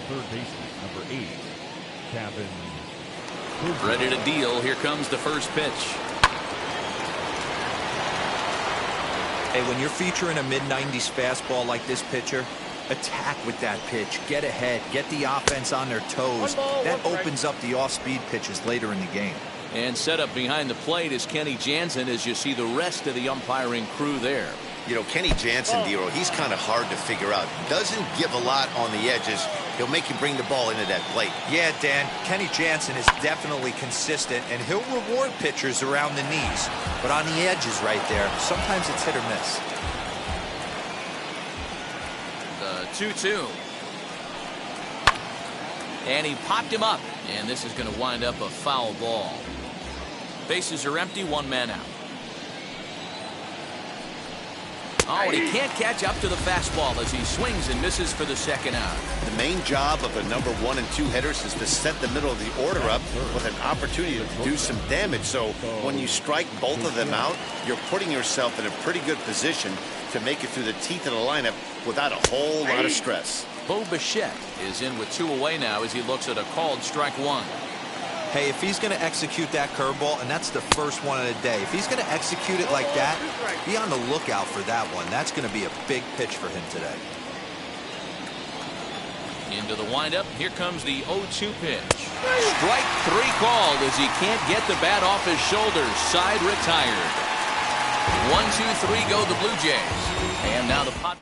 the third baseman, number 8, Kevin. Ready to deal. Here comes the first pitch. Hey, when you're featuring a mid-90s fastball like this pitcher, attack with that pitch. Get ahead. Get the offense on their toes. That opens up the off-speed pitches later in the game. And set up behind the plate is Kenny Jansen as you see the rest of the umpiring crew there. You know, Kenny Jansen, Dero, he's kind of hard to figure out. Doesn't give a lot on the edges. He'll make you bring the ball into that plate. Yeah, Dan, Kenny Jansen is definitely consistent, and he'll reward pitchers around the knees. But on the edges right there, sometimes it's hit or miss. The 2-2. And he popped him up, and this is going to wind up a foul ball. Bases are empty, one man out. Oh, and he can't catch up to the fastball as he swings and misses for the second out. The main job of the number 1 and 2 hitters is to set the middle of the order up with an opportunity to do some damage. So when you strike both of them out, you're putting yourself in a pretty good position to make it through the teeth of the lineup without a whole lot of stress. Bo Bichette is in with 2 away now as he looks at a called strike 1. Hey, if he's going to execute that curveball, and that's the first one of the day, if he's going to execute it like that, be on the lookout for that one. That's going to be a big pitch for him today. Into the windup. Here comes the 0-2 pitch. Strike 3 called as he can't get the bat off his shoulders. Side retired. 1-2-3 go the Blue Jays. And now the pot.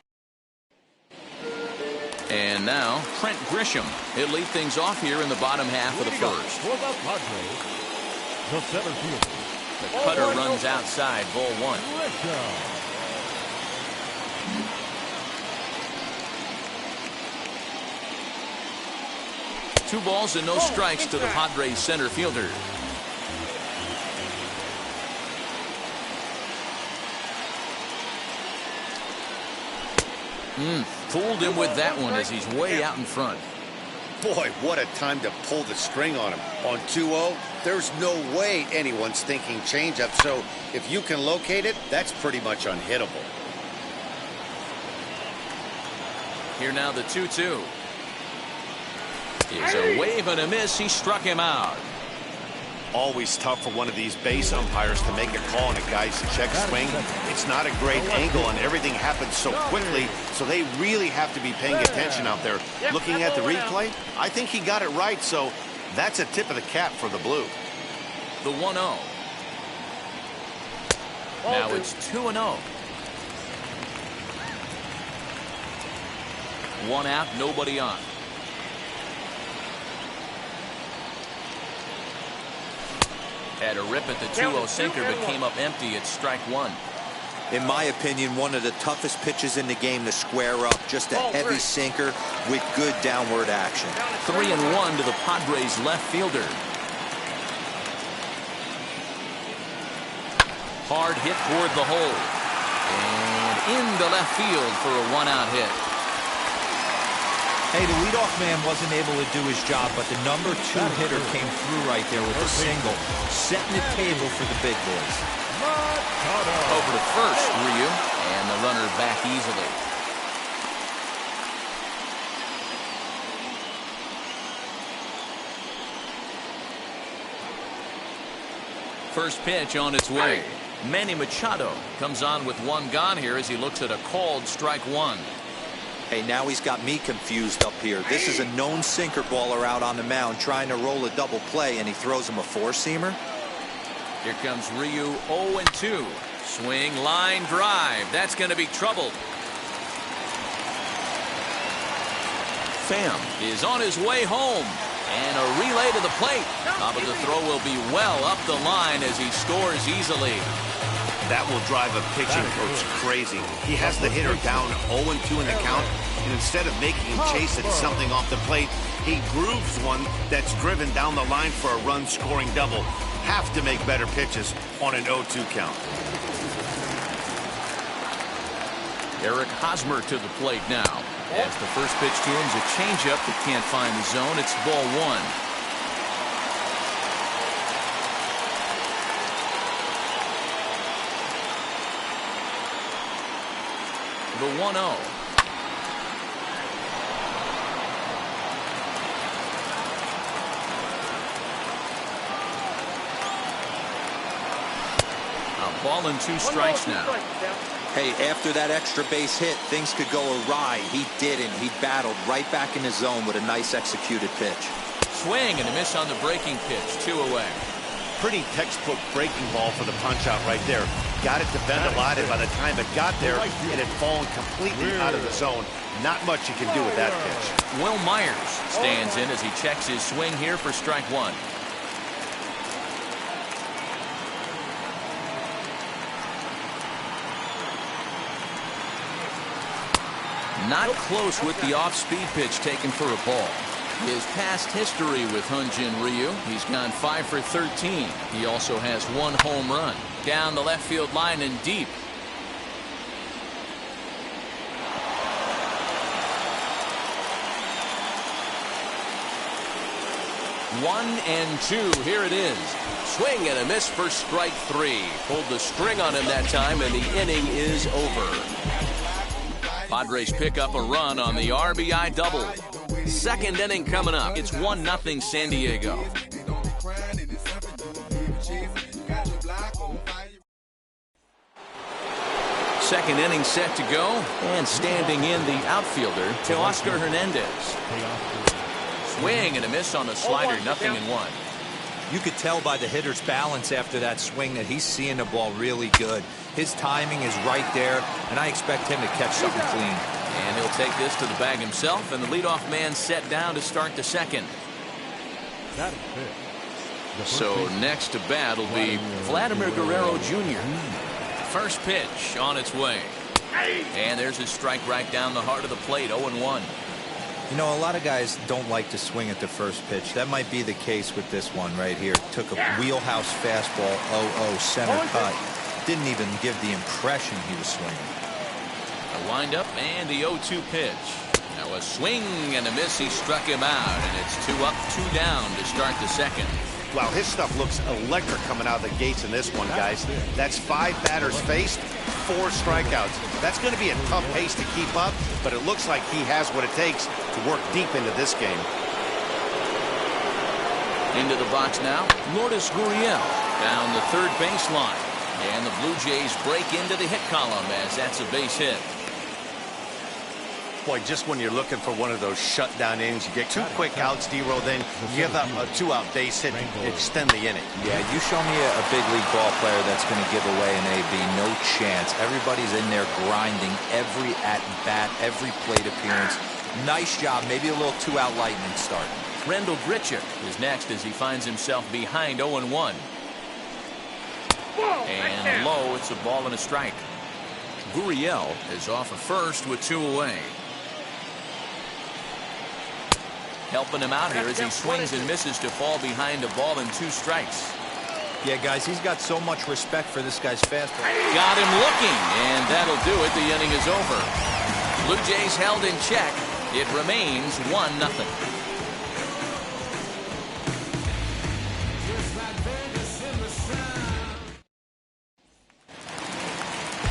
And now Trent Grisham. He'll lead things off here in the bottom half of the first. For the Padres, the center fielder. The cutter runs outside, ball 1. Grisham. 2 balls and no strikes to the Padres center fielder. Fooled him with that one as he's way out in front. Boy, what a time to pull the string on him. On 2-0, there's no way anyone's thinking changeup. So if you can locate it, that's pretty much unhittable. Here now the 2-2. Is a wave and a miss. He struck him out. Always tough for one of these base umpires to make a call on a guy's check swing. It's not a great angle, and everything happens so quickly, so they really have to be paying attention out there. Looking at the replay, I think he got it right, so that's a tip of the cap for the Blue. The 1-0. Now it's 2-0. 1 out, nobody on. Had a rip at the 2-0 sinker, but came up empty at strike 1. In my opinion, one of the toughest pitches in the game to square up. Just a heavy sinker with good downward action. 3-1 to the Padres left fielder. Hard hit toward the hole. And into left field for a 1-out hit. Hey, the leadoff man wasn't able to do his job, but the number 2 hitter came through right there with a single, setting the table for the big boys. Over to first, Ryu, and the runner back easily. First pitch on its way. Manny Machado comes on with 1 gone here as he looks at a called strike 1. Hey, now he's got me confused up here. This is a known sinker baller out on the mound trying to roll a double play, and he throws him a 4-seamer. Here comes Ryu, 0-2. Swing, line drive. That's going to be trouble. Pham is on his way home. And a relay to the plate. Top of the throw will be well up the line as he scores easily. That will drive a pitching coach crazy. He has the hitter down 0-2 in the count, and instead of making him chase at something off the plate, he grooves one that's driven down the line for a run-scoring double. Have to make better pitches on an 0-2 count. Eric Hosmer to the plate now. As the first pitch to him is a changeup that can't find the zone. It's ball 1. The 1-0. Ball and 2 strikes now. Hey, after that extra base hit, things could go awry. He didn't. He battled right back in the zone with a nice executed pitch. Swing and a miss on the breaking pitch. 2 away. Pretty textbook breaking ball for the punch out right there. Got it to bend a lot, and by the time it got there, it had fallen completely out of the zone. Not much you can do with that pitch. Will Myers stands in as he checks his swing here for strike 1. Not close with the off-speed pitch taken for a ball. His past history with Hyun-Jin Ryu, he's gone 5 for 13. He also has 1 home run. Down the left field line and deep. 1-2. Here it is. Swing and a miss for strike 3. Pulled the string on him that time, and the inning is over. Padres pick up a run on the RBI double. Second inning coming up. It's 1-0 San Diego. Second inning set to go, and standing in the outfielder, Teoscar Hernandez. Swing and a miss on the slider, 0-1. You could tell by the hitter's balance after that swing that he's seeing the ball really good. His timing is right there, and I expect him to catch something clean. And he'll take this to the bag himself, and the leadoff man set down to start the second. So next to bat will be Vladimir Guerrero Jr. First pitch on its way. And there's his strike right down the heart of the plate, 0-1. You know, a lot of guys don't like to swing at the first pitch. That might be the case with this one right here. Took a wheelhouse fastball, 0-0 center cut. Didn't even give the impression he was swinging. A windup and the 0-2 pitch. Now a swing and a miss. He struck him out, and it's 2 up, 2 down to start the second. Wow, his stuff looks electric coming out of the gates in this one, guys. That's 5 batters faced, 4 strikeouts. That's going to be a tough pace to keep up, but it looks like he has what it takes to work deep into this game. Into the box now, Lourdes Gurriel down the third baseline. And the Blue Jays break into the hit column as that's a base hit. Boy, just when you're looking for one of those shutdown innings, you get 2 quick outs, D-Roll, then you give up a 2-out base hit and extend the inning. Yeah, you show me a big league ball player that's going to give away an AB. No chance. Everybody's in there grinding every at-bat, every plate appearance. Nice job. Maybe a little 2-out lightning start. Randall Grichuk is next as he finds himself behind 0-1. And low, it's a ball and a strike. Gurriel is off of first with 2 away. Helping him out here as he swings and misses to fall behind a ball and 2 strikes. Yeah, guys, he's got so much respect for this guy's fastball. Got him looking, and that'll do it. The inning is over. Blue Jays held in check. It remains 1-0.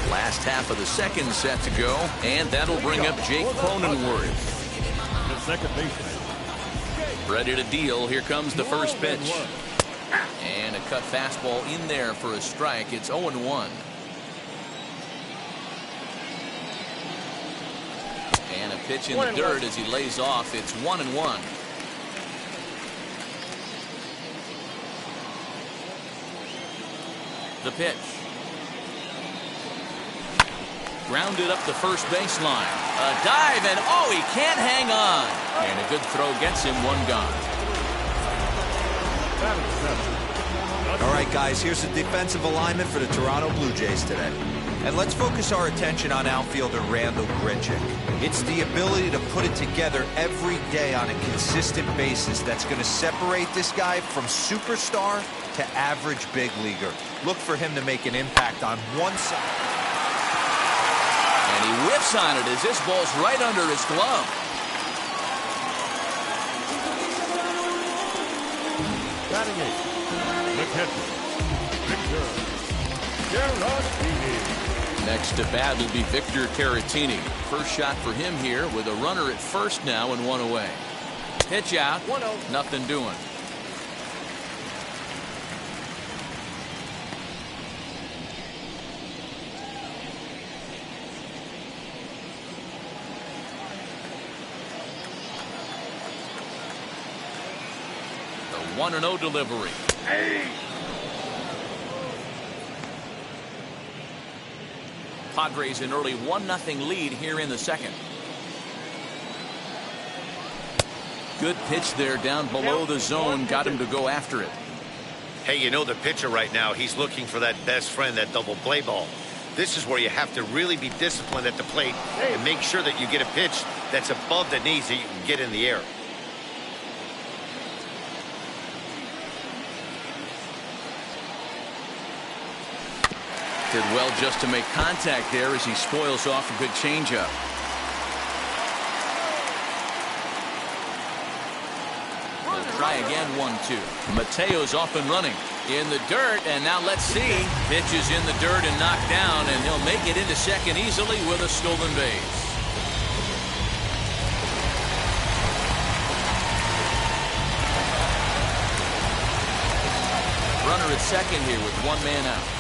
Last half of the second set to go, and that'll bring up Jake Cronenworth. The second baseman. Ready to deal. Here comes the first pitch. And a cut fastball in there for a strike. It's 0-1. And a pitch in the dirt as he lays off. It's 1-1. The pitch. Grounded up the first baseline. A dive, and oh, he can't hang on. And a good throw gets him 1 gone. All right, guys, here's the defensive alignment for the Toronto Blue Jays today. And let's focus our attention on outfielder Randall Grichuk. It's the ability to put it together every day on a consistent basis that's going to separate this guy from superstar to average big leaguer. Look for him to make an impact on one side. And he whips on it as this ball's right under his glove. Batting 8, the catcher, Victor Caratini. Next to bat will be Victor Caratini. First shot for him here with a runner at first now and 1 away. Pitch out, 1-0. Nothing doing. 1-0 delivery. Padres an early 1-0 lead here in the second. Good pitch there down below the zone. Got him to go after it. Hey, you know the pitcher right now, he's looking for that best friend, that double play ball. This is where you have to really be disciplined at the plate and make sure that you get a pitch that's above the knees that you can get in the air. Did well just to make contact there as he spoils off a good changeup. He'll try again, 1-2. Mateo's off and running in the dirt, and now let's see. Pitch is in the dirt and knocked down, and he'll make it into second easily with a stolen base. Runner at second here with one man out.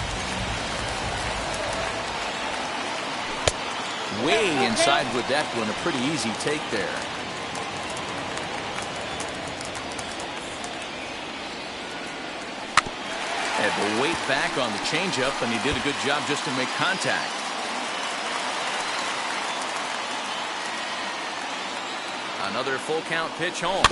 Way inside with that one. A pretty easy take there. Had the weight back on the changeup, and he did a good job just to make contact. Another full count pitch home.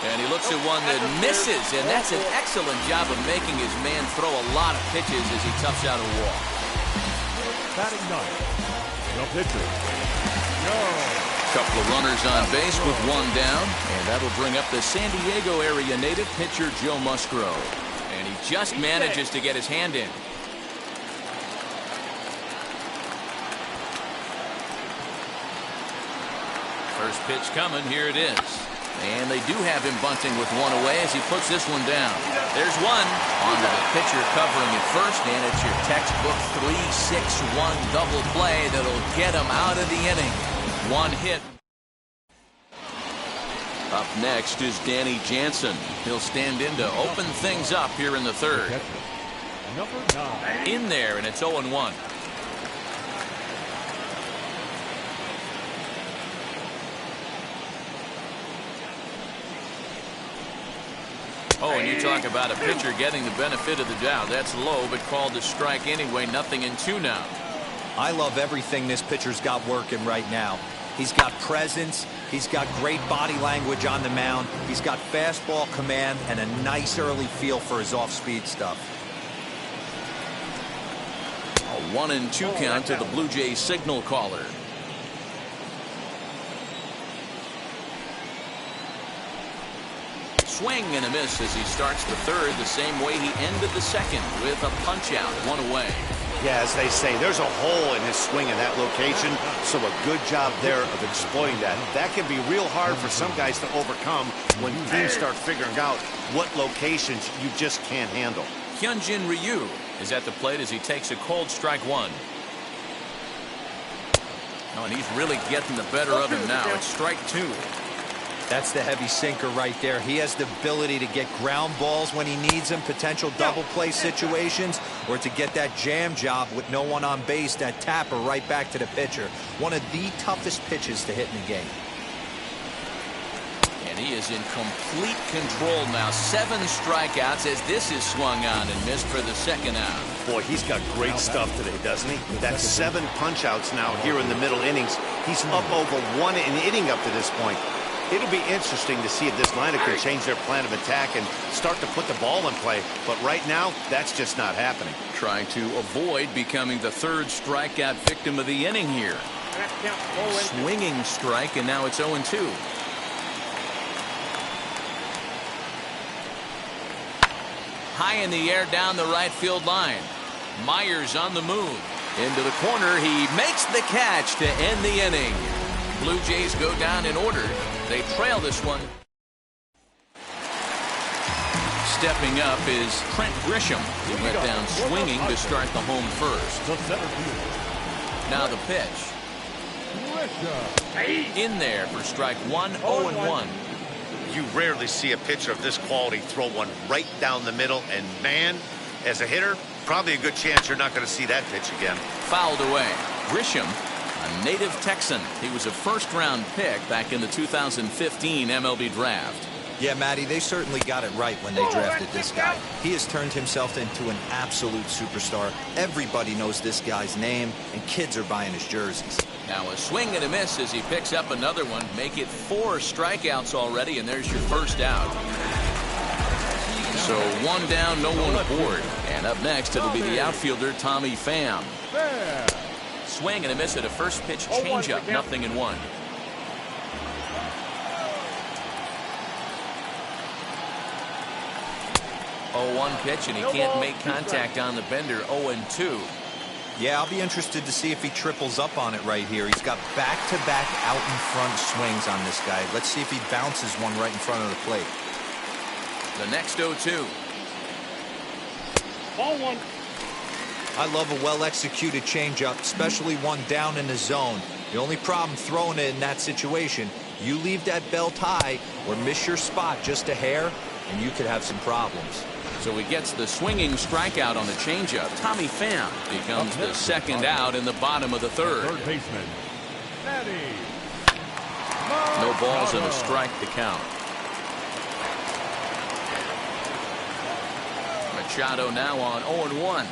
And he looks at one that misses, and that's an excellent job of making his man throw a lot of pitches as he toughs out a walk. Batting ninth, the pitcher, Couple of runners on base with one down, and that'll bring up the San Diego area native pitcher Joe Musgrove. And he just manages to get his hand in. First pitch coming, here it is. And they do have him bunting with one away as he puts this one down. There's one. Onto the pitcher covering at first, and it's your textbook 3-6-1 double play that'll get him out of the inning. One hit. Up next is Danny Jansen. He'll stand in to open things up here in the third. number 9. In there, and it's 0-1. Oh, and you talk about a pitcher getting the benefit of the doubt. That's low, but called a strike anyway. 0-2 now. I love everything this pitcher's got working right now. He's got presence. He's got great body language on the mound. He's got fastball command and a nice early feel for his off-speed stuff. A 1-2 count to the Blue Jays signal caller. Swing and a miss as he starts the third the same way he ended the second with a punch out, one away. Yeah, as they say, there's a hole in his swing in that location, so a good job there of exploiting that. That can be real hard for some guys to overcome when teams start figuring out what locations you just can't handle. Hyunjin Ryu is at the plate as he takes a cold strike one. Oh, and he's really getting the better of him now. It's strike two. That's the heavy sinker right there. He has the ability to get ground balls when he needs them, potential double play situations, or to get that jam job with no one on base, that tapper right back to the pitcher. One of the toughest pitches to hit in the game. And he is in complete control now. 7 strikeouts as this is swung on and missed for the second out. Boy, he's got great stuff today, doesn't he? That's 7 punch-outs now here in the middle innings. He's up over 1 inning up to this point. It'll be interesting to see if this lineup can change their plan of attack and start to put the ball in play. But right now, that's just not happening. Trying to avoid becoming the 3rd strikeout victim of the inning here. Swinging strike, and now it's 0-2. High in the air down the right field line. Myers on the move. Into the corner. He makes the catch to end the inning. Blue Jays go down in order. They trail this one. Stepping up is Trent Grisham. He went down swinging to start the home first. The center field. Now the pitch. In there for strike one, 0-1. You rarely see a pitcher of this quality throw one right down the middle, and man, as a hitter, probably a good chance you're not going to see that pitch again. Fouled away. Grisham, a native Texan. He was a first-round pick back in the 2015 MLB draft. Yeah, Matty, they certainly got it right when they drafted this guy. He has turned himself into an absolute superstar. Everybody knows this guy's name, and kids are buying his jerseys. Now a swing and a miss as he picks up another one. Make it 4 strikeouts already, and there's your first out. So 1 down, no one aboard. And up next, it'll be the outfielder, Tommy Pham. Swing and a miss at a first pitch changeup, 0-1. Oh, 1 pitch, and he can't make contact on the bender. 0-2. Yeah, I'll be interested to see if he triples up on it right here. He's got back-to-back out-in-front swings on this guy. Let's see if he bounces one right in front of the plate. The next 0-2. Ball 1. I love a well-executed changeup, especially one down in the zone. The only problem throwing it in that situation, you leave that belt high or miss your spot just a hair, and you could have some problems. So he gets the swinging strikeout on the changeup. Tommy Pham becomes the second out in the bottom of the third. Third baseman, Manny No balls and a Machado. strike to count. Machado now on 0-1.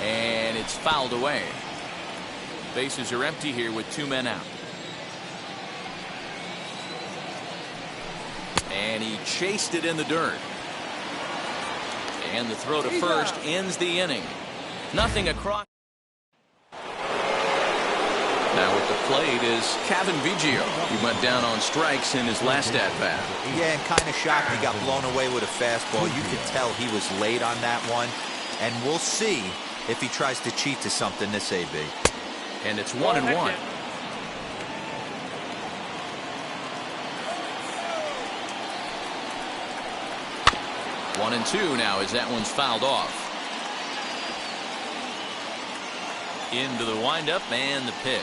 And it's fouled away. Bases are empty here with 2 men out. And he chased it in the dirt. And the throw to first ends the inning. Nothing across. Now at the plate is Cavan Biggio. He went down on strikes in his last at-bat. Yeah, and kind of shocked he got blown away with a fastball. You could tell he was late on that one. And we'll see if he tries to cheat to something this AB. And it's 1-1. One and 2 now as that one's fouled off. Into the windup and the pitch.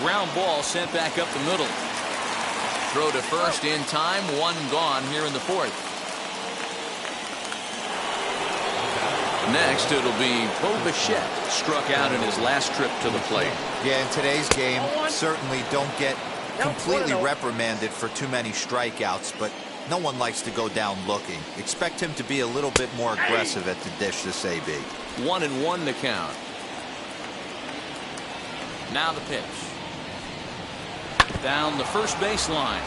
Ground ball sent back up the middle. Throw to first in time. 1 gone here in the 4th. Next, it'll be Bo Bichette, struck out in his last trip to the plate. Yeah, in today's game, certainly don't get completely reprimanded for too many strikeouts, but no one likes to go down looking. Expect him to be a little bit more aggressive at the dish this AB. 1-1 the count. Now the pitch. Down the first baseline.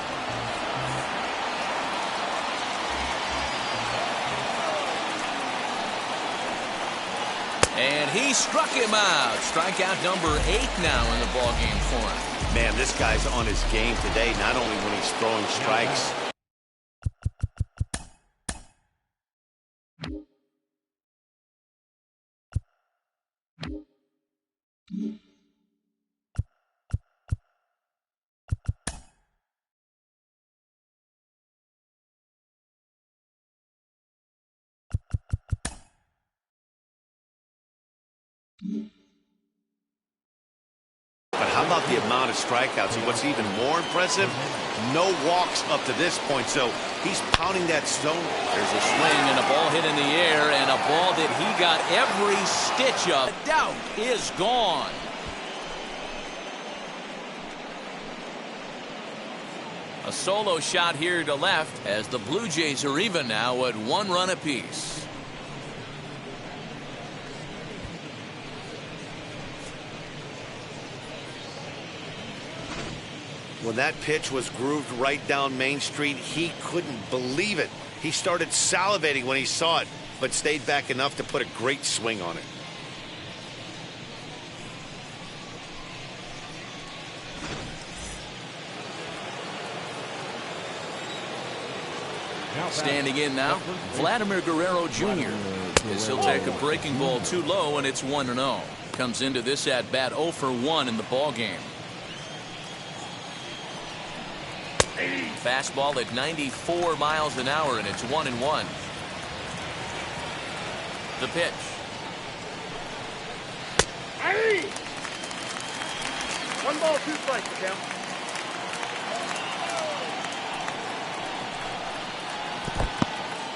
And he struck him out. Strikeout number 8 now in the ballgame for him. Man, this guy's on his game today, not only when he's throwing strikes. But how about the amount of strikeouts? And what's even more impressive, no walks up to this point. So he's pounding that stone. There's a swing and a ball hit in the air, and a ball that he got every stitch of. Doubt is gone. A solo shot here to left as the Blue Jays are even now at 1 run apiece. When that pitch was grooved right down Main Street, he couldn't believe it. He started salivating when he saw it, but stayed back enough to put a great swing on it. Standing in now, Vladimir Guerrero Jr. as he'll take a breaking ball too low, and it's 1-0. Comes into this at bat 0 for 1 in the ball game. Fastball at 94 miles an hour, and it's 1-1. The pitch. Hey! 1 ball, 2 strikes, the count.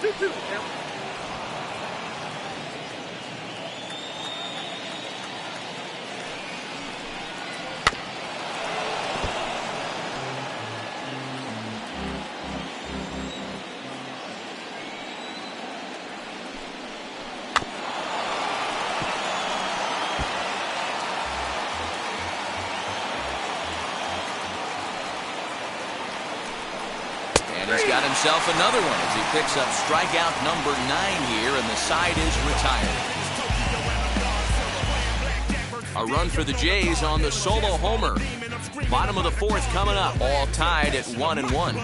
2-2, the count. And he's got himself another one as he picks up strikeout number 9 here, and the side is retired. A run for the Jays on the solo homer. Bottom of the 4th coming up, all tied at 1-1.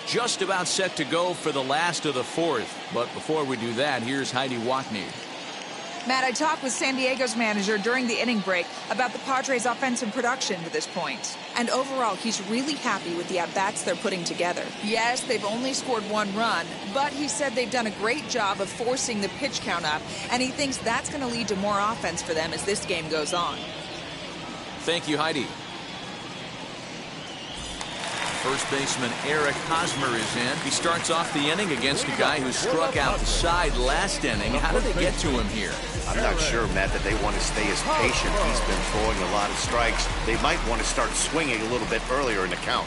Just about set to go for the last of the 4th, but before we do that, here's Heidi Watney. Matt, I talked with San Diego's manager during the inning break about the Padres' offensive production to this point. And overall, he's really happy with the at-bats they're putting together. Yes, they've only scored 1 run, but he said they've done a great job of forcing the pitch count up, and he thinks that's going to lead to more offense for them as this game goes on. Thank you, Heidi. First baseman Eric Hosmer is in. He starts off the inning against a guy who struck out the side last inning. How did they get to him here? I'm not sure, Matt, that they want to stay as patient. He's been throwing a lot of strikes. They might want to start swinging a little bit earlier in the count.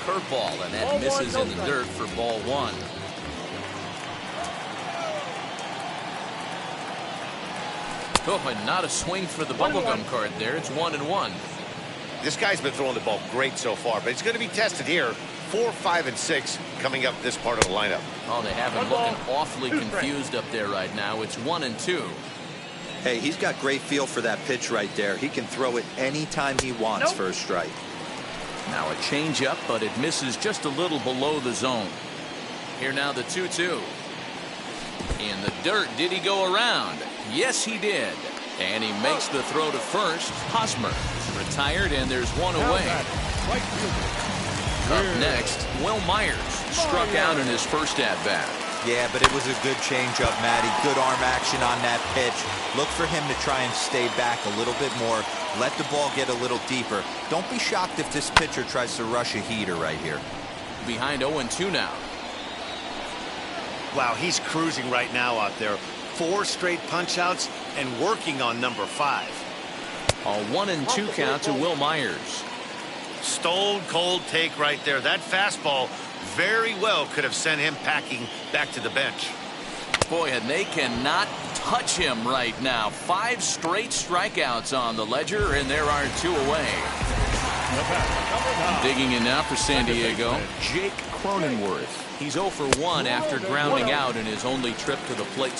Curveball, and that misses in the dirt for ball 1. Oh, and not a swing for the bubblegum card there. It's 1-1. This guy's been throwing the ball great so far, but it's going to be tested here. 4, 5, and 6 coming up this part of the lineup. Oh, they have him looking awfully confused up there right now. It's 1-2. Hey, he's got great feel for that pitch right there. He can throw it anytime he wants for a strike. Now a changeup, but it misses just a little below the zone. Here now the 2-2. In the dirt, did he go around? Yes, he did. And he makes the throw to first. Hosmer retired, and there's 1 away. Up next, Will Myers struck out in his first at-bat. Yeah, but it was a good changeup, Matty. Good arm action on that pitch. Look for him to try and stay back a little bit more. Let the ball get a little deeper. Don't be shocked if this pitcher tries to rush a heater right here. Behind 0-2 now. Wow, he's cruising right now out there. 4 straight punch-outs and working on number 5. A 1-2 count to Will Myers. Stone cold take right there. That fastball very well could have sent him packing back to the bench. Boy, and they cannot touch him right now. 5 straight strikeouts on the ledger, and there are 2 away. Digging in now for San Diego, Jake Cronenworth. He's 0 for 1 after grounding out in his only trip to the plate.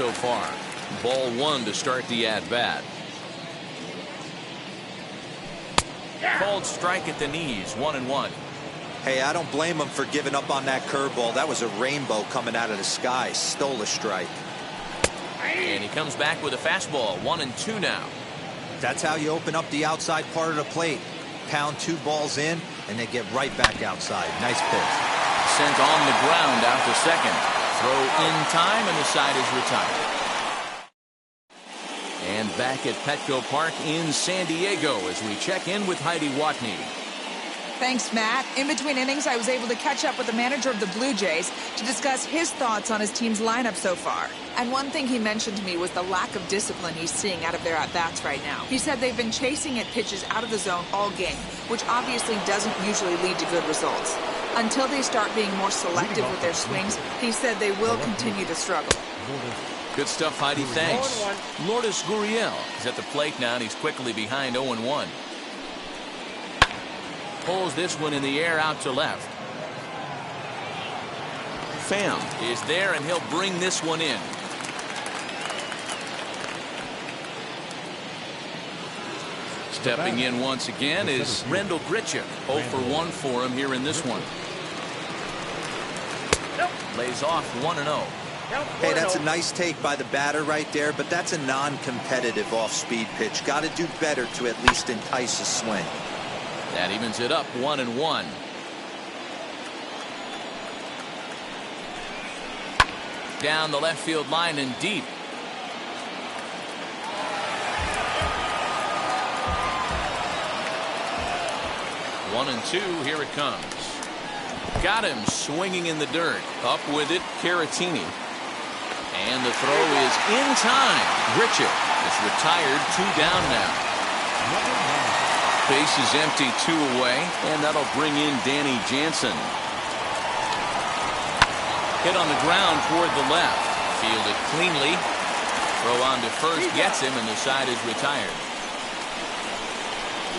So far, ball 1 to start the at-bat. Called strike at the knees, 1-1. Hey, I don't blame him for giving up on that curveball. That was a rainbow coming out of the sky. Stole a strike. And he comes back with a fastball, 1-2 now. That's how you open up the outside part of the plate. Pound 2 balls in, and they get right back outside. Nice pitch. Sent on the ground out to second. Throw in time, and the side is retired. And back at Petco Park in San Diego as we check in with Heidi Watney. Thanks, Matt. In between innings, I was able to catch up with the manager of the Blue Jays to discuss his thoughts on his team's lineup so far. And one thing he mentioned to me was the lack of discipline he's seeing out of their at-bats right now. He said they've been chasing at pitches out of the zone all game, which obviously doesn't usually lead to good results. Until they start being more selective with their swings, he said they will continue to struggle. Good stuff, Heidi. Thanks. Lourdes Gurriel is at the plate now, and he's quickly behind 0-1. Pulls this one in the air out to left. Pham is there, and he'll bring this one in. Stepping in once again is Rendell Grichuk. 0 for 1 for him here in this one. Lays off 1-0. Hey, that's a nice take by the batter right there, but that's a non-competitive off-speed pitch. Got to do better to at least entice a swing. That evens it up 1-1. Down the left field line and deep. One and two, here it comes. Got him swinging in the dirt. Up with it, Caratini. And the throw is in time. Grichuk is retired, 2 down now. Base is empty, 2 away, and that'll bring in Danny Jansen. Hit on the ground toward the left. Fielded cleanly. Throw on to first, gets him, and the side is retired.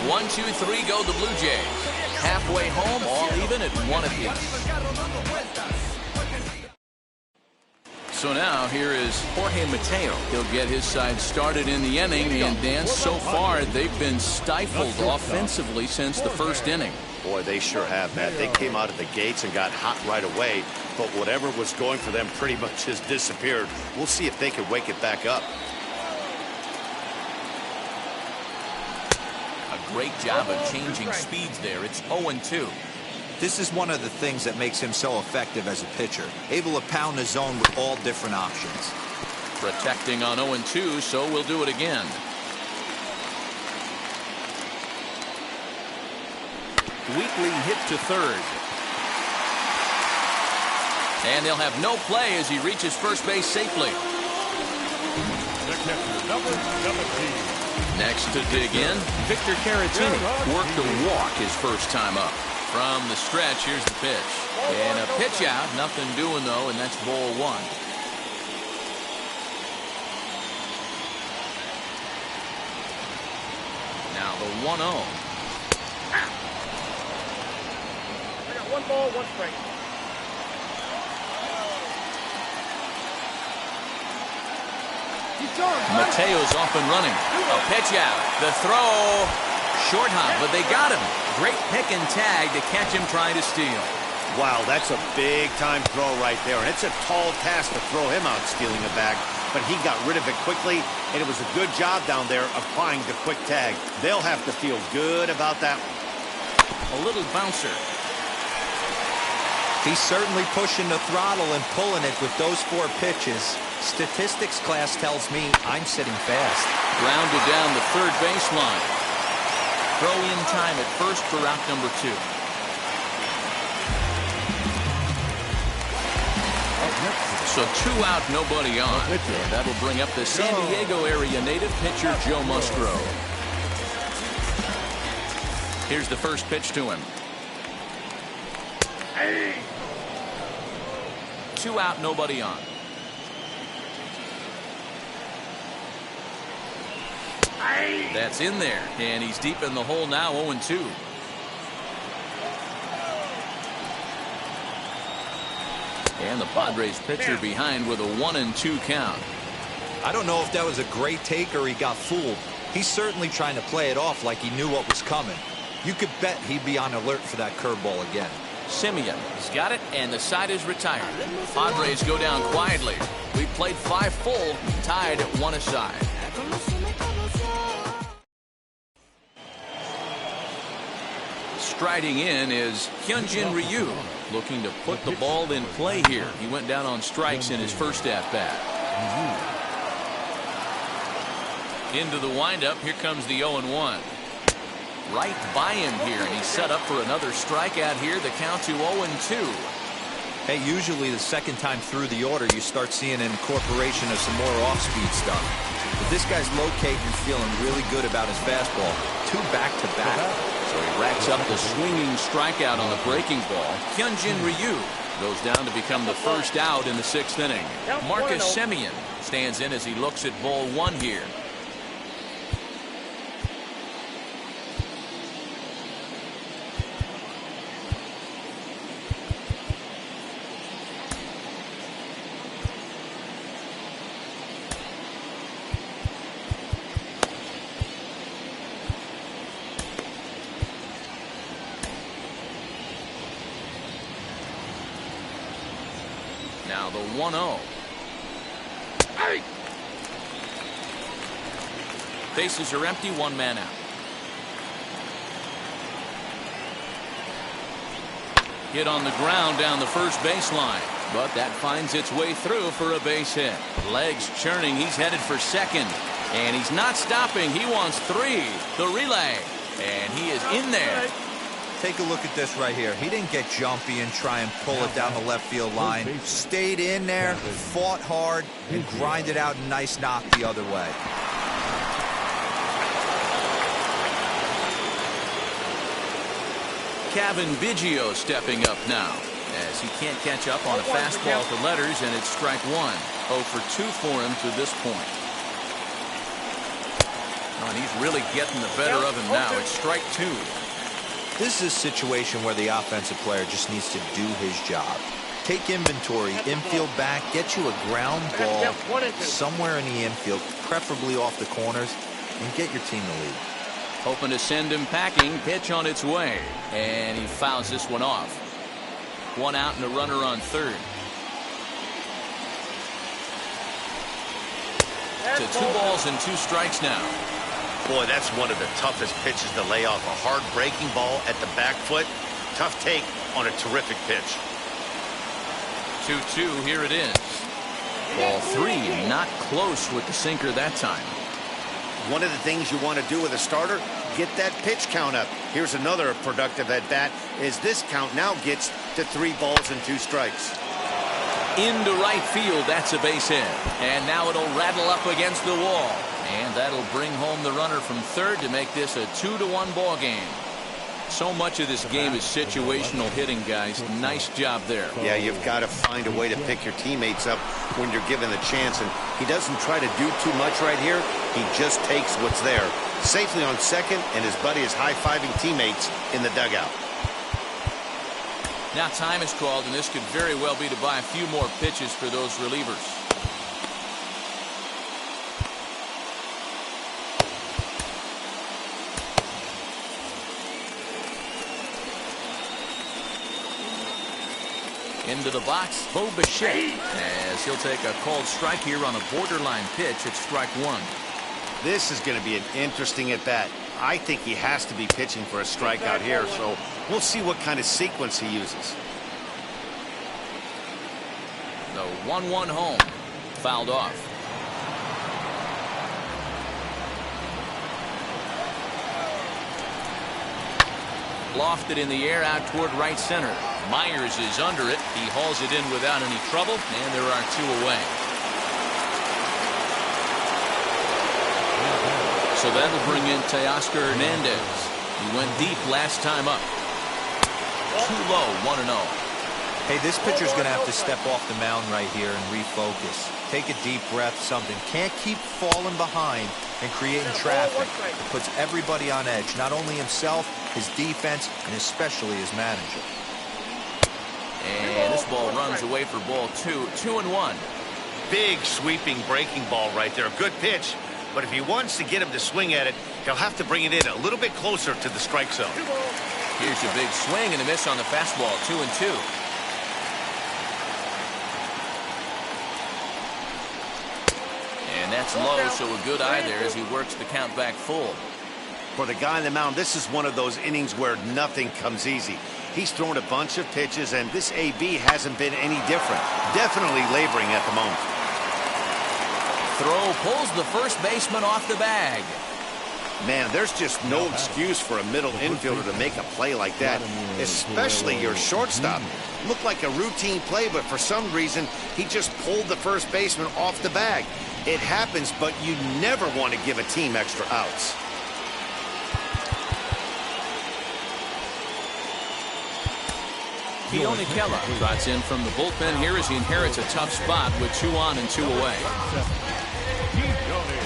1, 2, 3 go the Blue Jays. Halfway home, all even at 1 apiece. So now here is Jorge Mateo. He'll get his side started in the inning, and Dan, so far they've been stifled offensively since the first inning. Boy, they sure have, Matt. They came out of the gates and got hot right away, but whatever was going for them pretty much has disappeared. We'll see if they can wake it back up. A great job of changing speeds there. It's 0-2. This is one of the things that makes him so effective as a pitcher. Able to pound the zone with all different options. Protecting on 0-2, so we'll do it again. Wheatley hit to third. And they'll have no play as he reaches first base safely. Number 17. Next to dig in, Victor Caratini worked a walk his first time up. From the stretch, here's the pitch. And a pitch out, nothing doing though, and that's ball 1. Now the 1-0. I got 1 ball, 1 strike. Mateo's off and running. A pitch out. The throw. Short hop, but they got him. Great pick and tag to catch him trying to steal. Wow, that's a big-time throw right there. And it's a tall task to throw him out stealing a bag, but he got rid of it quickly, and it was a good job down there applying the quick tag. They'll have to feel good about that one. A little bouncer. He's certainly pushing the throttle and pulling it with those 4 pitches. Statistics class tells me I'm sitting fast. Grounded down the third baseline. Throw in time at first for out number 2. So 2 out, nobody on. And that'll bring up the San Diego area native pitcher Joe Musgrove. Here's the first pitch to him. 2 out, nobody on. That's in there, and he's deep in the hole now, 0-2. And the Padres pitcher behind with a 1-2 count. I don't know if that was a great take or he got fooled. He's certainly trying to play it off like he knew what was coming. You could bet he'd be on alert for that curveball again. Semien has got it, and the side is retired. Padres go down quietly. We played 5 full, tied at 1 aside. Striding in is Hyunjin Ryu, looking to put the ball in play here. He went down on strikes in his first at-bat. Into the windup, here comes the 0-1. Right by him here, and he's set up for another strikeout here. The count to 0-2. Hey, usually the second time through the order, you start seeing an incorporation of some more off-speed stuff. But this guy's locating and feeling really good about his fastball. 2 back-to-back. So he racks up the swinging strikeout on the breaking ball. Hyunjin Ryu goes down to become the first out in the 6th inning. Marcus Semien stands in as he looks at ball 1 here. now, the 1-0. Bases are empty, one man out. Hit on the ground down the first baseline, but that finds its way through for a base hit. Legs churning, he's headed for second, and he's not stopping. He wants 3. The relay, and he is in there. Take a look at this right here. He didn't get jumpy and try and pull it down the left field line. Stayed in there, fought hard, and grinded out a nice knock the other way. Cavan Biggio stepping up now, as he can't catch up on a fastball to Letters, and it's strike 1. 0 for 2 for him to this point. Oh, and he's really getting the better of him now. It's strike 2. This is a situation where the offensive player just needs to do his job. Take inventory, infield back, get you a ground ball somewhere in the infield, preferably off the corners, and get your team the lead. Hoping to send him packing. Pitch on its way, and he fouls this one off. 1 out and a runner on third. To 2 balls and 2 strikes now. Boy, that's one of the toughest pitches to lay off. A hard breaking ball at the back foot. Tough take on a terrific pitch. 2-2, here it is. Ball 3, not close with the sinker that time. One of the things you want to do with a starter, get that pitch count up. Here's another productive at bat, as this count now gets to 3 balls and 2 strikes. Into right field, that's a base hit. And now it'll rattle up against the wall. And that'll bring home the runner from third to make this a 2-1 ball game. So much of this game is situational hitting, guys. Nice job there. Yeah, you've got to find a way to pick your teammates up when you're given the chance. And he doesn't try to do too much right here. He just takes what's there. Safely on second, and his buddy is high-fiving teammates in the dugout. Now time is called, and this could very well be to buy a few more pitches for those relievers. Into the box, Bo Bichette, as he'll take a called strike here on a borderline pitch at strike 1. This is going to be an interesting at-bat. I think he has to be pitching for a strikeout here, so we'll see what kind of sequence he uses. The 1-1 home, fouled off. Lofted in the air out toward right center. Myers is under it. He hauls it in without any trouble, and there are 2 away. So that'll bring in Teoscar Hernandez. He went deep last time up. Too low, 1-0. Hey, this pitcher's going to have to step off the mound right here and refocus. Take a deep breath, something. Can't keep falling behind and creating traffic. It puts everybody on edge, not only himself, his defense, and especially his manager. And this ball runs away for ball 2. 2-1. Big sweeping breaking ball right there. Good pitch. But if he wants to get him to swing at it, he'll have to bring it in a little bit closer to the strike zone. Here's a big swing and a miss on the fastball. 2-2. And that's low, so a good eye there as he works the count back full. For the guy on the mound, this is one of those innings where nothing comes easy. He's thrown a bunch of pitches, and this AB hasn't been any different. Definitely laboring at the moment. Throw pulls the first baseman off the bag. Man, there's just no excuse for a middle infielder to make a play like that, especially your shortstop. Looked like a routine play, but for some reason, he just pulled the first baseman off the bag. It happens, but you never want to give a team extra outs. Keone Kela trots in from the bullpen here as he inherits a tough spot with 2 on and 2 away. Keone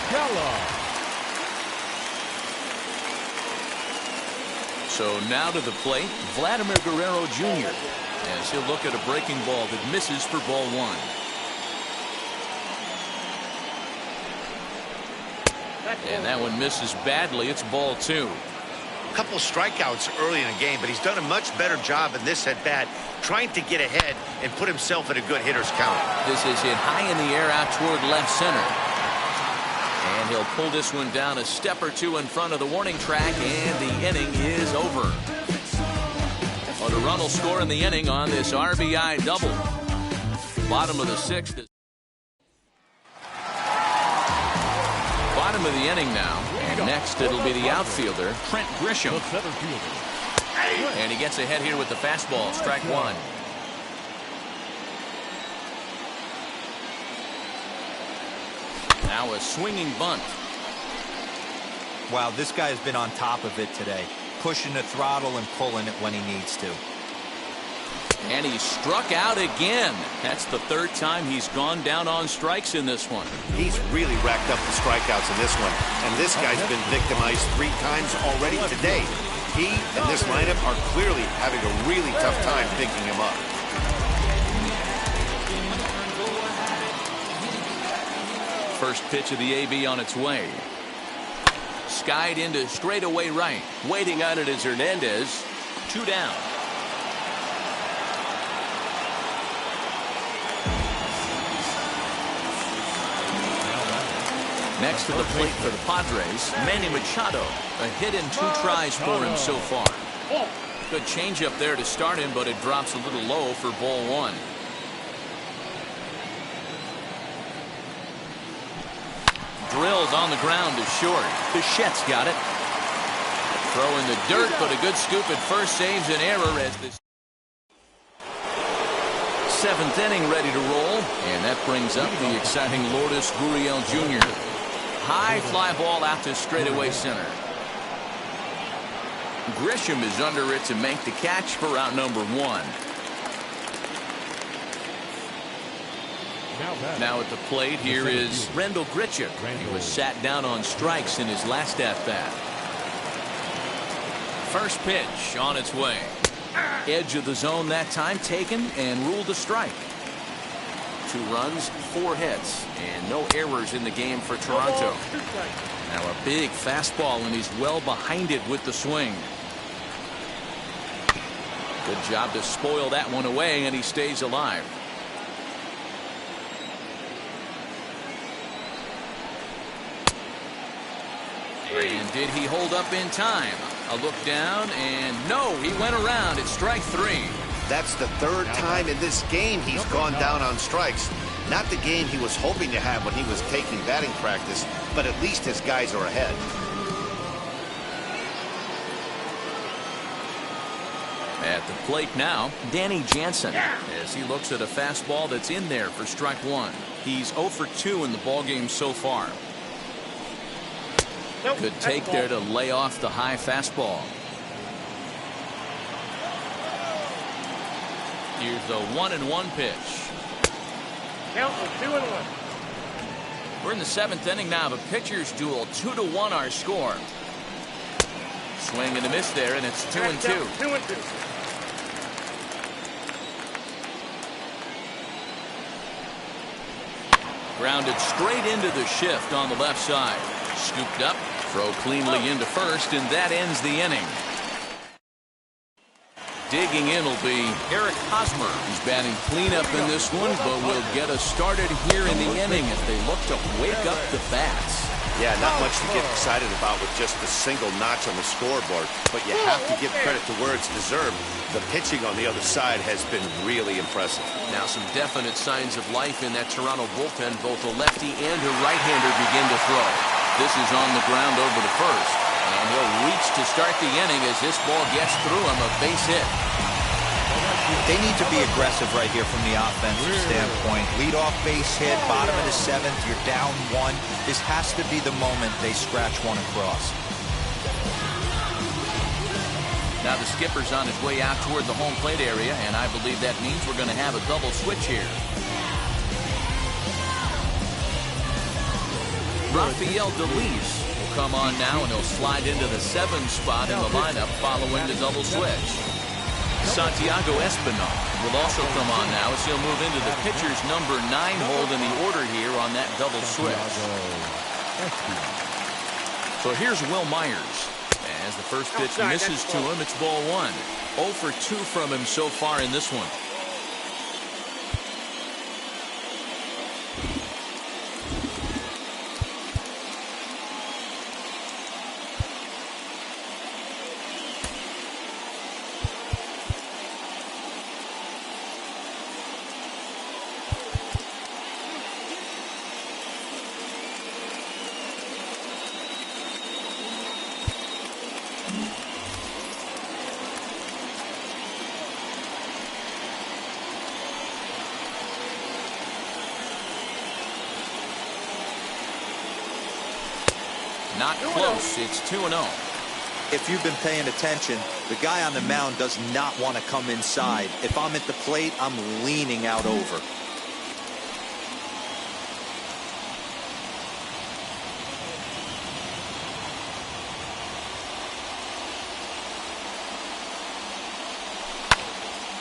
Kela. So now to the plate, Vladimir Guerrero Jr. as he'll look at a breaking ball that misses for ball 1. And that one misses badly. It's ball 2. A couple strikeouts early in the game, but he's done a much better job in this at-bat trying to get ahead and put himself in a good hitter's count. This is hit high in the air out toward left center. And he'll pull this one down a step or two in front of the warning track, and the inning is over. Well, the run will score in the inning on this RBI double. Bottom of the sixth. Bottom of the inning now. And next it'll be the outfielder, Trent Grisham. The center fielder. And he gets ahead here with the fastball, strike one. Now a swinging bunt. Wow, this guy has been on top of it today, pushing the throttle and pulling it when he needs to. And he struck out again. That's the third time he's gone down on strikes in this one. He's really racked up the strikeouts in this one, and this guy's been victimized 3 times already today. He and this lineup are clearly having a really tough time picking him up. First pitch of the AB on its way. Skied into straightaway right. Waiting on it is Hernandez. 2 down. Next to the plate for the Padres, Manny Machado. A hit in 2 tries for him so far. Good changeup there to start him, but it drops a little low for ball 1. Drilled on the ground to short. Bichette's got it. Throw in the dirt, but a good scoop at first saves an error as this 7th inning ready to roll. And that brings up the exciting Lourdes Gurriel Jr. High fly ball out to straightaway center. Grisham is under it to make the catch for out number 1. Now at the plate here is Randal Grichuk. He was sat down on strikes in his last at-bat. First pitch on its way. Edge of the zone that time taken and ruled a strike. 2 runs, 4 hits, and no errors in the game for Toronto. Now a big fastball, and he's well behind it with the swing. Good job to spoil that one away, and he stays alive. And did he hold up in time? A look down, and no, he went around. It's strike 3. That's the 3rd time in this game he's gone down on strikes. Not the game he was hoping to have when he was taking batting practice, but at least his guys are ahead. At the plate now, Danny Jansen, as he looks at a fastball that's in there for strike 1. He's 0 for 2 in the ballgame so far. Good take there to lay off the high fastball. Here's the 1-1 pitch. Count 2-1. We're in the 7th inning now of a pitcher's duel. 2-1 our score. Swing and a miss there, and it's 2-2. 2-2. Grounded straight into the shift on the left side. Scooped up, throw cleanly into first, and that ends the inning. Digging in will be Eric Hosmer. He's batting cleanup in this one, but will get us started here in the inning as they look to wake up the bats. Yeah, not much to get excited about with just a single notch on the scoreboard, but you have to give credit to where it's deserved. The pitching on the other side has been really impressive. Now some definite signs of life in that Toronto bullpen. Both a lefty and a right-hander begin to throw. This is on the ground over to first. And he'll reach to start the inning as this ball gets through him, a base hit. They need to be aggressive right here from the offensive standpoint. Lead-off base hit, bottom of the 7th, you're down 1. This has to be the moment they scratch one across. Now the skipper's on his way out toward the home plate area, and I believe that means we're going to have a double switch here. Rafael Delis will come on now, and he'll slide into the 7th spot in the lineup following the double switch. Santiago Espinal will also come on now as he'll move into the pitcher's number 9 hold in the order here on that double switch. So here's Will Myers. And As the first pitch misses to him, it's ball one. 0 for 2 from him so far in this one. Not close. It's 2-0. If you've been paying attention, the guy on the mound does not want to come inside. If I'm at the plate, I'm leaning out over.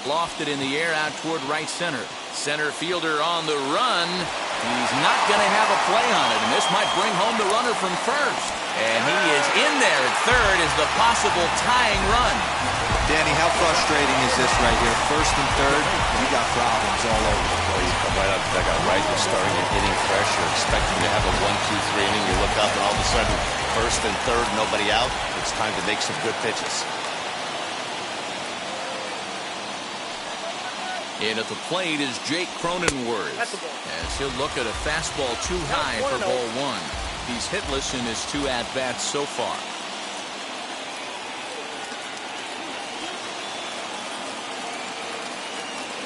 Lofted in the air out toward right center. Center fielder on the run. He's not going to have a play on it, and this might bring home the runner from first. And he is in there at third as the possible tying run. Danny, how frustrating is this right here? First and third, you got problems all over the place. You come right out the dugout, right? You're starting an inning fresh. You're expecting to have a 1-2-3 inning. You look up, and all of a sudden, first and third, nobody out. It's time to make some good pitches. In at the plate is Jake Cronenworth, as he'll look at a fastball too high for ball one. He's hitless in his 2 at-bats so far.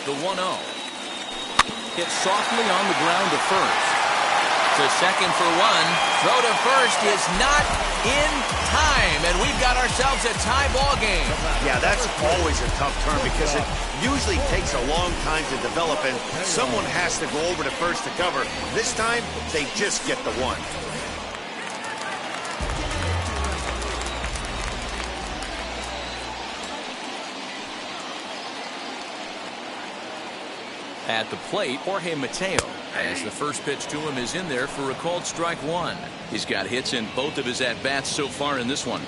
The 1-0. Hit softly on the ground to first. To second for 1. Throw to first is not in time, and we've got ourselves a tie ball game. Yeah, that's always a tough turn because it usually takes a long time to develop, and someone has to go over to first to cover. This time, they just get the 1. At the plate, Jorge Mateo, as the first pitch to him is in there for a called strike 1. He's got hits in both of his at-bats so far in this one.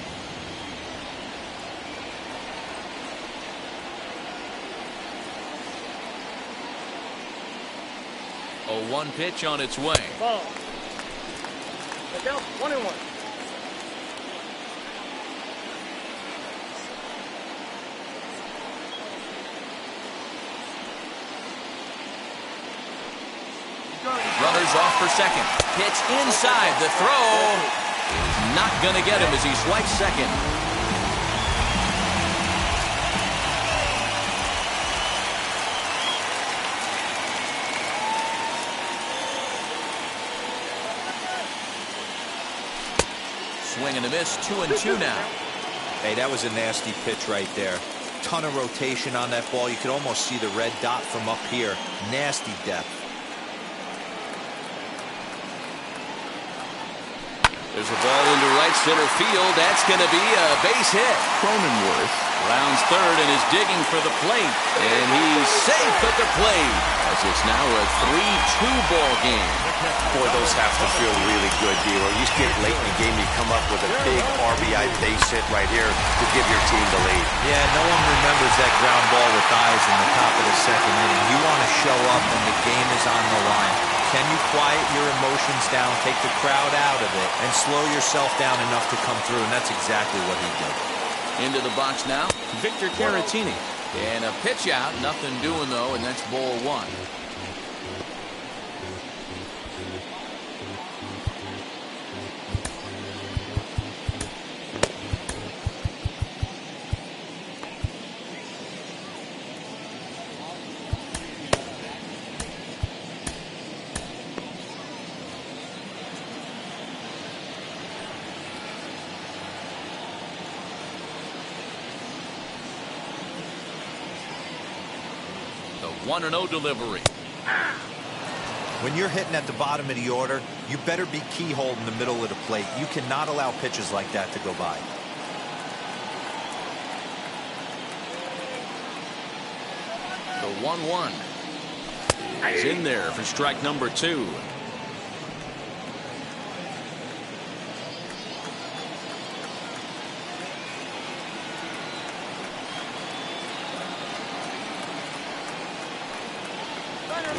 A 1 pitch on its way. Ball. 1-1. Runners off for second. Pitch inside. The throw is not going to get him as he swipes second. Swing and a miss. 2-2 now. Hey, that was a nasty pitch right there. Ton of rotation on that ball. You could almost see the red dot from up here. Nasty depth. There's a ball into right center field. That's going to be a base hit. Cronenworth rounds third and is digging for the plate. And he's safe at the plate as it's now a 3-2 ball game. Boy, those have to feel really good, D'Lo. You get late in the game, you come up with a big RBI base hit right here to give your team the lead. Yeah, no one remembers that ground ball with eyes in the top of the second inning. You want to show up when the game is on the line. Can you quiet your emotions down, take the crowd out of it, and slow yourself down enough to come through? And that's exactly what he did. Into the box now, Victor Caratini. And a pitch out, nothing doing though, and that's ball 1. The 1-0 delivery. When you're hitting at the bottom of the order, you better be keyhole in the middle of the plate. You cannot allow pitches like that to go by. The 1-1 is in there for strike number 2.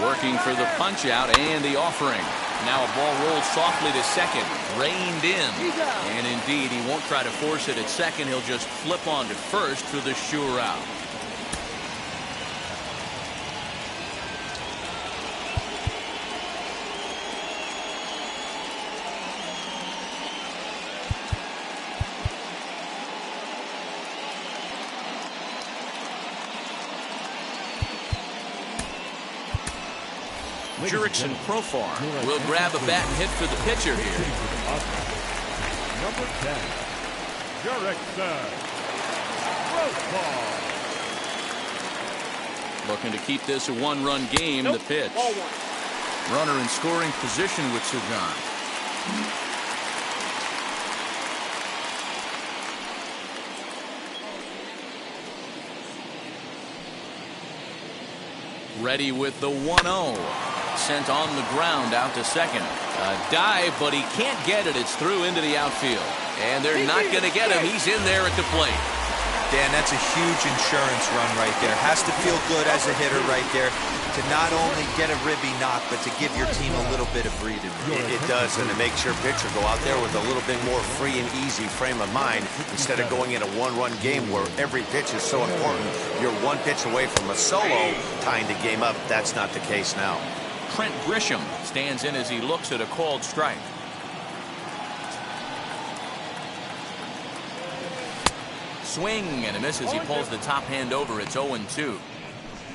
Working for the punch out and the offering. Now a ball rolled softly to second. Reined in. And indeed, he won't try to force it at second. He'll just flip on to first for the sure out. Jurickson Profar will grab a bat and hit for the pitcher here. Number 10, Jurickson Profar. Looking to keep this a one-run game. The pitch. Runner in scoring position with Sugan. Ready with the 1-0. Sent on the ground out to second. A dive, but he can't get it. It's through into the outfield. And they're not going to get him. He's in there at the plate. Dan, that's a huge insurance run right there. Has to feel good as a hitter right there to not only get a ribby knock, but to give your team a little bit of breathing room. It does, and it makes your pitcher go out there with a little bit more free and easy frame of mind instead of going in a one-run game where every pitch is so important. You're one pitch away from a solo tying the game up. That's not the case now. Trent Grisham stands in as he looks at a called strike. Swing and a miss as he pulls the top hand over. It's 0-2.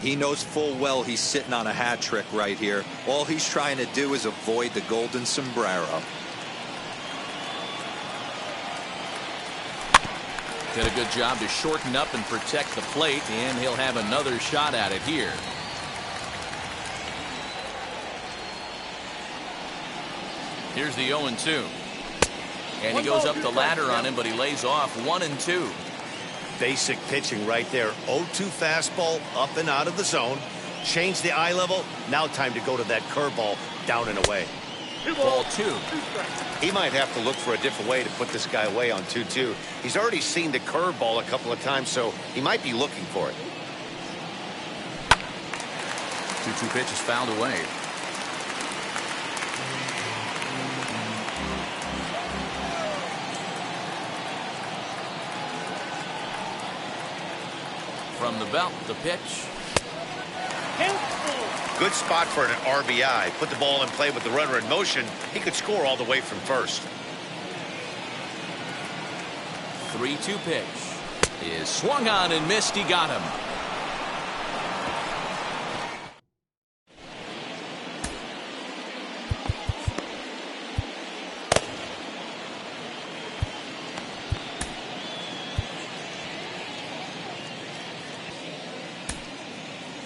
He knows full well he's sitting on a hat trick right here. All he's trying to do is avoid the golden sombrero. Did a good job to shorten up and protect the plate, and he'll have another shot at it here. Here's the 0-2. And he goes up the ladder on him, but he lays off 1-2. Basic pitching right there. 0-2 fastball up and out of the zone. Change the eye level. Now time to go to that curveball down and away. Ball 2. He might have to look for a different way to put this guy away on 2-2. He's already seen the curveball a couple of times, so he might be looking for it. 2-2 pitch is fouled away. From the belt, the pitch. Good spot for an RBI. Put the ball in play with the runner in motion. He could score all the way from first. 3-2 pitch is swung on and missed. He got him.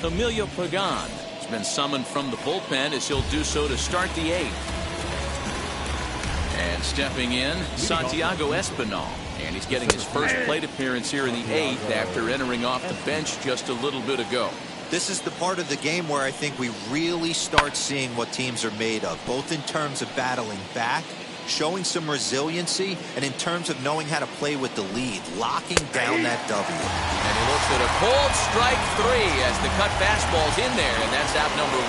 Emilio Pagan has been summoned from the bullpen as he'll do so to start the 8th. And stepping in, Santiago Espinal. And he's getting his first plate appearance here in the 8th after entering off the bench just a little bit ago. This is the part of the game where I think we really start seeing what teams are made of, both in terms of battling back, showing some resiliency, and in terms of knowing how to play with the lead, locking down that W. And he looks at a cold strike 3 as the cut fastball's in there, and that's out number 1.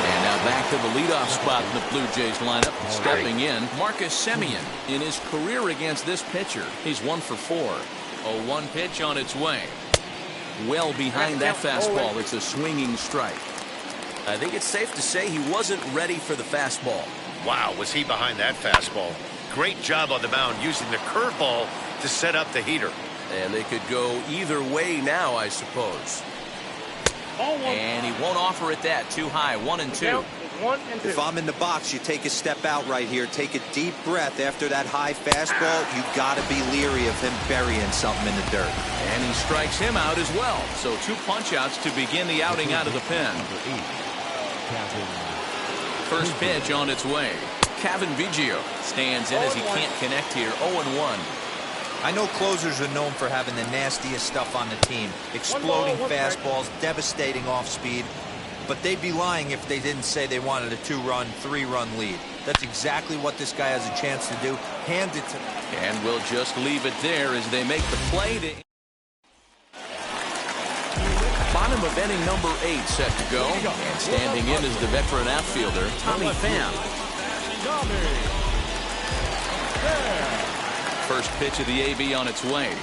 And now back to the leadoff spot in the Blue Jays lineup. Stepping in, Marcus Semien. In his career against this pitcher, he's 1 for 4. A 1 pitch on its way. Well behind that fastball. It's a swinging strike. I think it's safe to say he wasn't ready for the fastball. Wow, was he behind that fastball. Great job on the mound using the curveball to set up the heater. And they could go either way now, I suppose. And he won't offer it that. Too high. 1-2. If I'm in the box, you take a step out right here. Take a deep breath after that high fastball. You got to be leery of him burying something in the dirt. And he strikes him out as well. So 2 punch-outs to begin the outing out of the pen. First pitch on its way. Cavan Biggio stands in as he can't connect here. 0-1. I know closers are known for having the nastiest stuff on the team. Exploding fastballs, devastating off speed. But they'd be lying if they didn't say they wanted a 2-run, 3-run lead. That's exactly what this guy has a chance to do. Hand it to him. And we'll just leave it there as they make the play to... Bottom of inning number 8 set to go. And standing in is the veteran outfielder, Tommy Pham. First pitch of the AB on its way.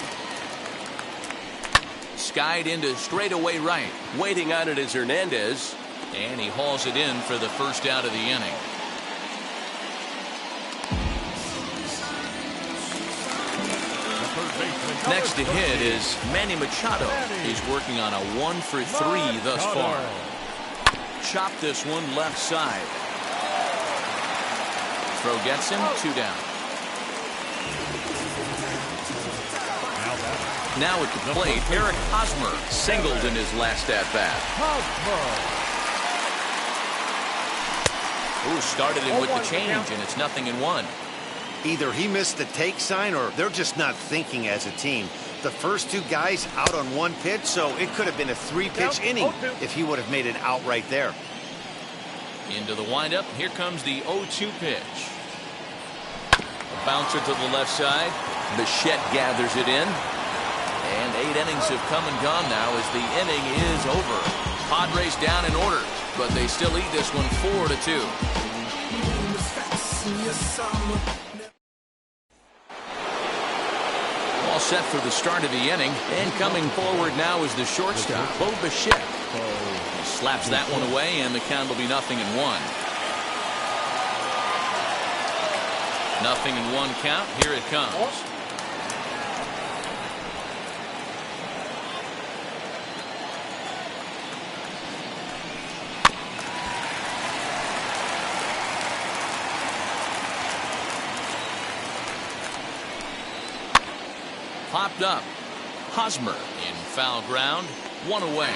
Skied into straightaway right. Waiting on it is Hernandez. And he hauls it in for the first out of the inning. Next to hit is Manny Machado. He's working on a 1-for-3 thus far. Chop this one left side. Throw gets him, 2 down. Now at the plate, Eric Hosmer singled in his last at-bat. Ooh, started him with the change, and it's 0-1. Either he missed the take sign or they're just not thinking as a team. The first 2 guys out on 1 pitch, so it could have been a 3-pitch inning if he would have made it out right there. Into the windup. Here comes the 0-2 pitch. A bouncer to the left side. Bichette gathers it in. And 8 innings have come and gone now as the inning is over. Padres down in order, but they still lead this one 4-2. All set for the start of the inning, and coming forward now is the shortstop, Bo Bichette. He slaps that one away, and the count will be 0-1. 0-1 count. Here it comes. Popped up. Hosmer in foul ground. 1 away.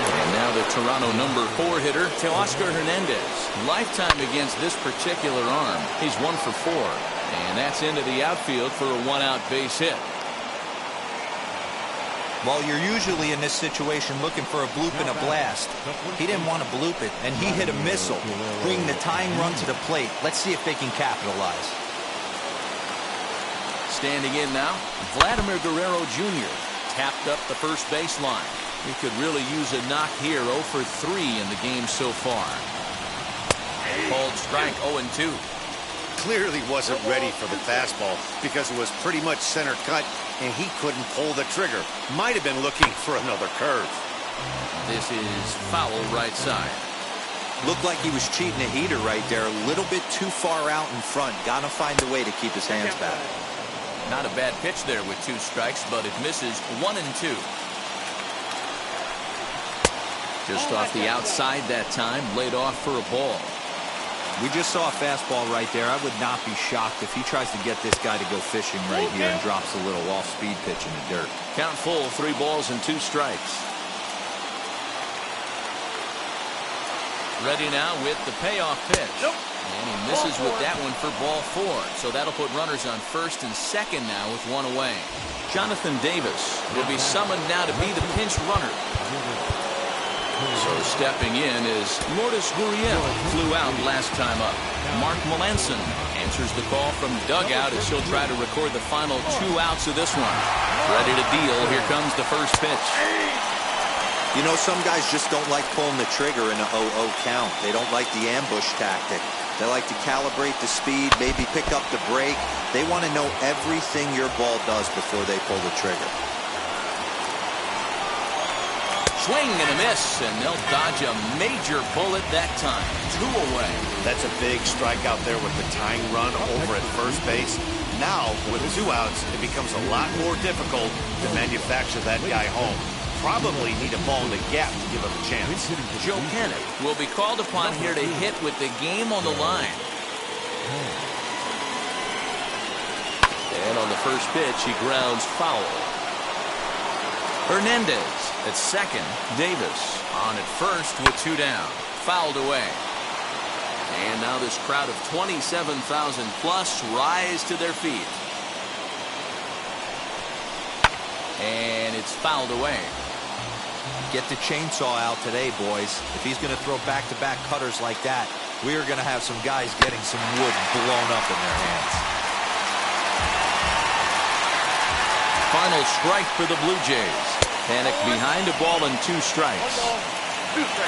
And now the Toronto number 4 hitter, Teoscar Hernandez. Lifetime against this particular arm. He's 1 for 4. And that's into the outfield for a 1-out base hit. Well, you're usually in this situation looking for a bloop and a blast. He didn't want to bloop it, and he hit a missile, bringing the tying run to the plate. Let's see if they can capitalize. Standing in now, Vladimir Guerrero Jr. tapped up the first baseline. He could really use a knock here. 0 for 3 in the game so far. Called strike 0-2. Clearly wasn't ready for the fastball because it was pretty much center cut and he couldn't pull the trigger. Might have been looking for another curve. This is foul right side. Looked like he was cheating a heater right there. A little bit too far out in front. Gotta find a way to keep his hands back. Not a bad pitch there with 2 strikes, but it misses 1-2. Just off the outside that time, laid off for a ball. We just saw a fastball right there. I would not be shocked if he tries to get this guy to go fishing right here and drops a little off-speed pitch in the dirt. Count full, 3 balls and 2 strikes. Ready now with the payoff pitch. And he misses with that one for ball 4. So that'll put runners on first and second now with 1 away. Jonathan Davis will be summoned now to be the pinch runner. So stepping in is Lourdes Gurriel, flew out last time up. Mark Melanson answers the call from the dugout as he'll try to record the final 2 outs of this one. Ready to deal. Here comes the first pitch. You know, some guys just don't like pulling the trigger in a 0-0 count. They don't like the ambush tactic. They like to calibrate the speed, maybe pick up the brake. They want to know everything your ball does before they pull the trigger. Swing and a miss, and they'll dodge a major bullet that time. 2 away. That's a big strikeout there with the tying run over at first base. Now, with 2 outs, it becomes a lot more difficult to manufacture that guy home. Probably need a ball in the gap to give him a chance. Joe Kennett will be called upon here to hit with the game on the line. And on the first pitch, he grounds foul. Hernandez at second. Davis on at first with 2 down. Fouled away. And now this crowd of 27,000 plus rise to their feet. And it's fouled away. Get the chainsaw out today, boys. If he's going to throw back-to-back cutters like that, we are going to have some guys getting some wood blown up in their hands. final strike for the Blue Jays. Panic behind a ball and 2 strikes.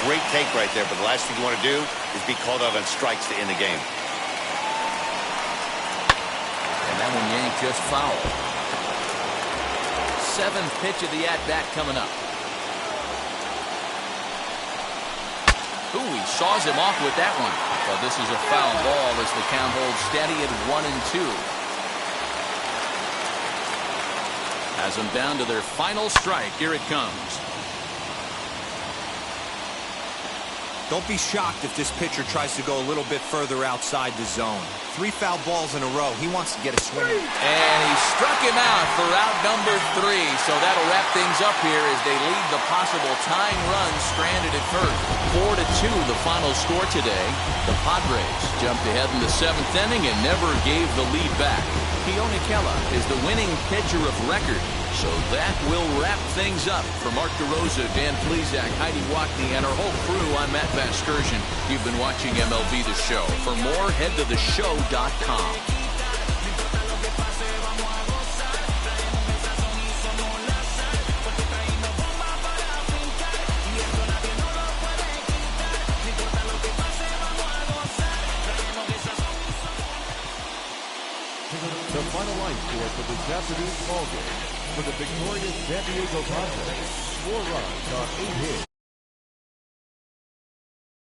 Great take right there, but the last thing you want to do is be called out on strikes to end the game. And that one yanked just foul. 7th pitch of the at-bat coming up. Ooh, he saws him off with that one. Well, this is a foul ball as the count holds steady at 1-2. Has them down to their final strike. Here it comes. Don't be shocked if this pitcher tries to go a little bit further outside the zone. 3 foul balls in a row. He wants to get a swing. And he struck him out for out number 3. So that'll wrap things up here as they lead the possible tying run stranded at first. 4-2 the final score today. The Padres jumped ahead in the 7th inning and never gave the lead back. Keone Kela is the winning pitcher of record. So that will wrap things up. For Mark DeRosa, Dan Plesac, Heidi Watney, and our whole crew, I'm Matt Vasgersian. You've been watching MLB The Show. For more, head to theshow.com. The final line score for this afternoon's ball game for the victorious San Diego Padres. 4 runs on 8 hits.